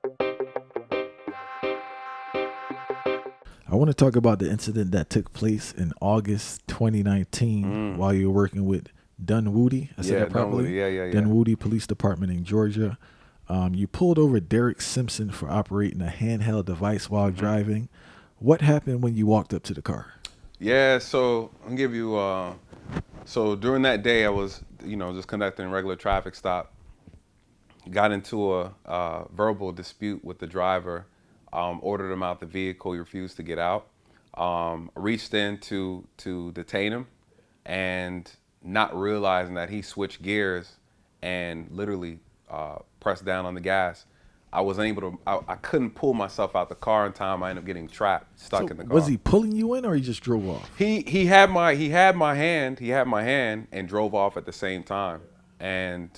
I want to talk about the incident that took place in August 2019 Mm. while you were working with Dunwoody. I said Yeah, that Dunwoody. properly? Yeah, yeah, yeah. Dunwoody Police Department in Georgia. You pulled over Derek Simpson for operating a handheld device while hmm driving. What happened when you walked up to the car? Yeah, so I'll give you. So during that day, I was, just conducting a regular traffic stop. Got into a verbal dispute with the driver. Ordered him out the vehicle. He refused to get out. Reached in to detain him, and not realizing that he switched gears and literally pressed down on the gas. I wasn't able to. I couldn't pull myself out the car in time. I ended up getting trapped, stuck So in the was car. he pulling you in or he just drove off? He had my hand and drove off at the same time. And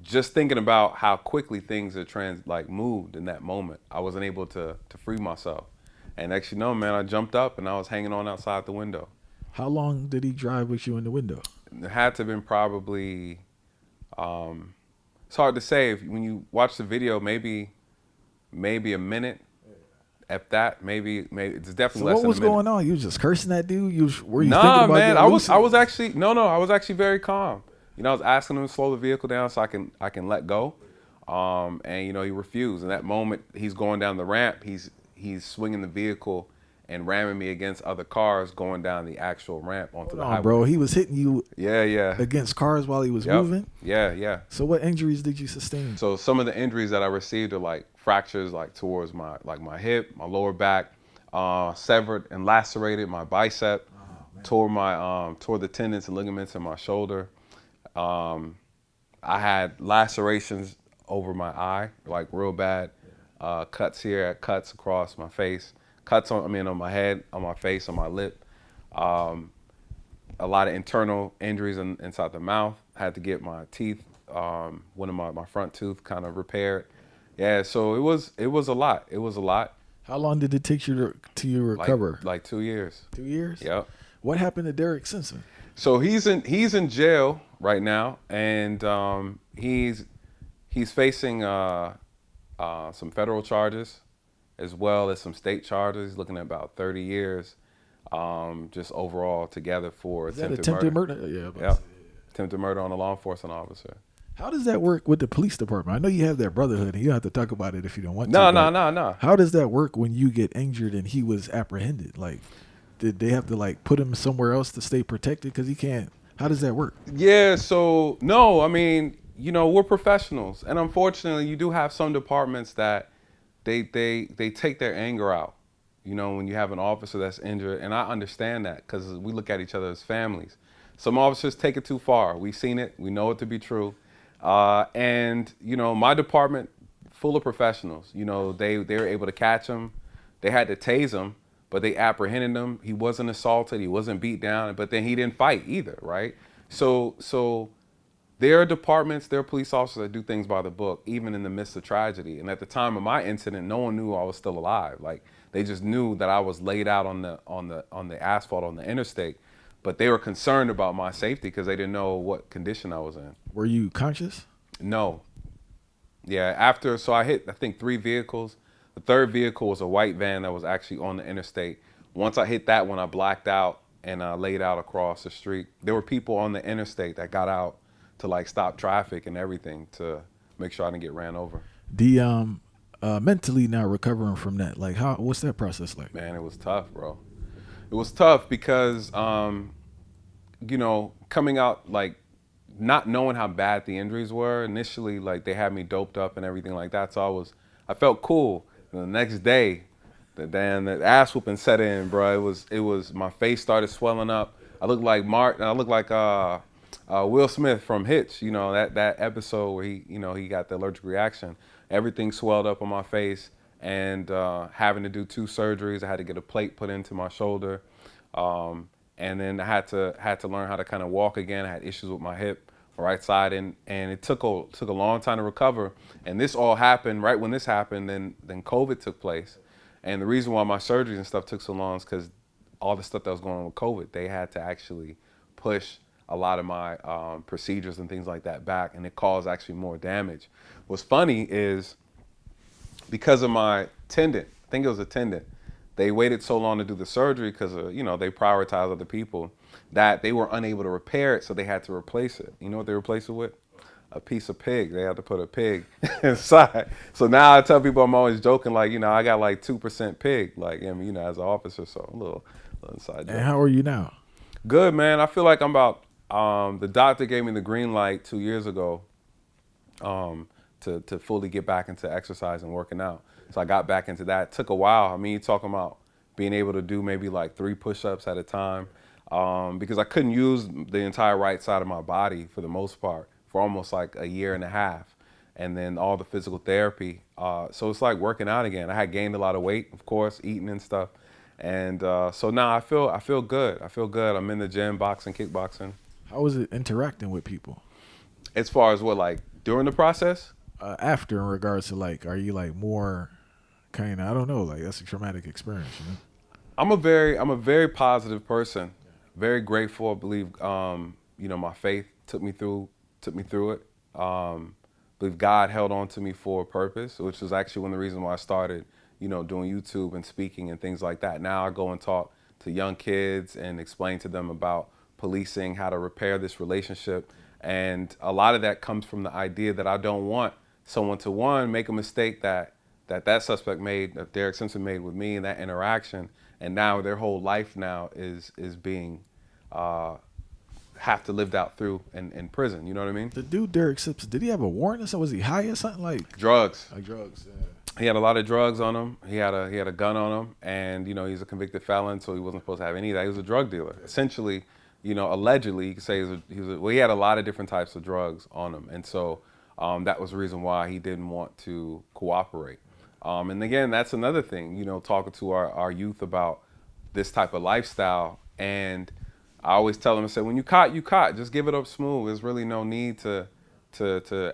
just thinking about how quickly things are moved in that moment, I wasn't able to free myself. And next you know, man, I jumped up and I was hanging on outside the window. How long did he drive with you in the window? It had to have been probably. Um, it's hard to say when you watch the video. Maybe a minute. If that, maybe it's So definitely less what than a was minute. going on? You was just cursing that dude? Were you thinking Nah, about man, getting I lucid? was actually no, I was actually very calm. I was asking him to slow the vehicle down so I can let go. And he refused. In that moment, he's going down the ramp. He's swinging the vehicle and ramming me against other cars going down the actual ramp onto Hold the on, highway. bro. He was hitting you Yeah, yeah. against cars while he was Yep. moving. Yeah, yeah. So what injuries did you sustain? So some of the injuries that I received are like fractures, like towards my hip, my lower back, severed and lacerated my bicep, tore the tendons and ligaments in my shoulder. Um, I had lacerations over my eye, like real bad, cuts here, cuts across my face, on my head, on my face, on my lip. Um, a lot of internal injuries inside the mouth. I had to get my teeth, one of my front tooth kind of repaired. Yeah, so it was a lot. It was a lot. How long did it take you to you Like recover? like 2 years. 2 years? Yep. What happened to Derek Simpson? So he's in jail right now, and he's facing some federal charges as well as some state charges. He's looking at about 30 years, just overall together for Is that attempted murder. murder? Yeah. Yeah, attempted murder on a law enforcement officer. How does that work with the police department? I know you have that brotherhood, and you don't have to talk about it if you don't want No, to. no, But no, no. how does that work when you get injured and he was apprehended? Like, did they have to put him somewhere else to stay protected because he can't? How does that work? Yeah, so no, I mean, we're professionals, and unfortunately, you do have some departments that they take their anger out. When you have an officer that's injured, and I understand that because we look at each other as families. Some officers take it too far. We've seen it. We know it to be true. And my department, full of professionals. They were able to catch him. They had to tase him, but they apprehended him. He wasn't assaulted. He wasn't beat down. But then he didn't fight either, right? So there are departments, there are police officers that do things by the book, even in the midst of tragedy. And at the time of my incident, no one knew I was still alive. Like they just knew that I was laid out on the asphalt on the interstate. But they were concerned about my safety because they didn't know what condition I was in. Were you conscious? No. Yeah, so I hit, I think, 3 vehicles. The third vehicle was a white van that was actually on the interstate. Once I hit that one, I blacked out and laid out across the street. There were people on the interstate that got out to stop traffic and everything to make sure I didn't get ran over. The mentally now recovering from that, what's that process like? Man, it was tough, bro. It was tough because, coming out, not knowing how bad the injuries were. Initially, they had me doped up and everything like that. So I felt cool. And the next day, the ass whooping set in, bro. It was my face started swelling up. I looked like Will Smith from Hitch. That episode where he got the allergic reaction. Everything swelled up on my face, and having to do 2 surgeries. I had to get a plate put into my shoulder, and then I had to learn how to kind of walk again. I had issues with my hip, right side, and it took a long time to recover. And this all happened right when this happened. Then COVID took place, and the reason why my surgeries and stuff took so long is because all the stuff that was going on with COVID, they had to actually push a lot of my procedures and things like that back, and it caused actually more damage. What's funny is because of my tendon, I think it was a tendon, they waited so long to do the surgery because they prioritize other people, that they were unable to repair it, so they had to replace it. You know what they replaced it with? A piece of pig. They had to put a pig inside. So now I tell people, I'm always joking, like, I got like 2% pig, like, as an officer, so a little inside joke. And how are you now? Good, man. I feel like I'm about, the doctor gave me the green light 2 years ago to fully get back into exercise and working out. So I got back into that. It took a while. I mean, you're talking about being able to do maybe like 3 push-ups at a time, because I couldn't use the entire right side of my body for the most part for almost like a year and a half. And then all the physical therapy. So it's like working out again. I had gained a lot of weight, of course, eating and stuff. And so now I feel good. I feel good. I'm in the gym, boxing, kickboxing. How is it interacting with people? As far as what, like during the process? After, in regards to like, are you like more kind of, I don't know, like that's a traumatic experience, I'm a very positive person, very grateful. I believe, my faith took me through it. I believe God held on to me for a purpose, which was actually one of the reasons why I started, doing YouTube and speaking and things like that. Now I go and talk to young kids and explain to them about policing, how to repair this relationship. And a lot of that comes from the idea that I don't want someone to, one, make a mistake that suspect made, that Derek Simpson made with me in that interaction, and now their whole life now is being have to lived out through in prison. You know what I mean? The dude Derek Simpson, did he have a warrant or something? Was he high or something? Like drugs. Like drugs. Yeah. He had a lot of drugs on him. He had a gun on him, and he's a convicted felon, so he wasn't supposed to have any of that. He was a drug dealer, essentially. Allegedly, you could say he had a lot of different types of drugs on him, and so that was the reason why he didn't want to cooperate. And again, that's another thing, talking to our youth about this type of lifestyle. And I always tell them, I say, when you caught, you caught. Just give it up smooth. There's really no need to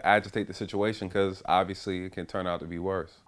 agitate the situation, because obviously it can turn out to be worse.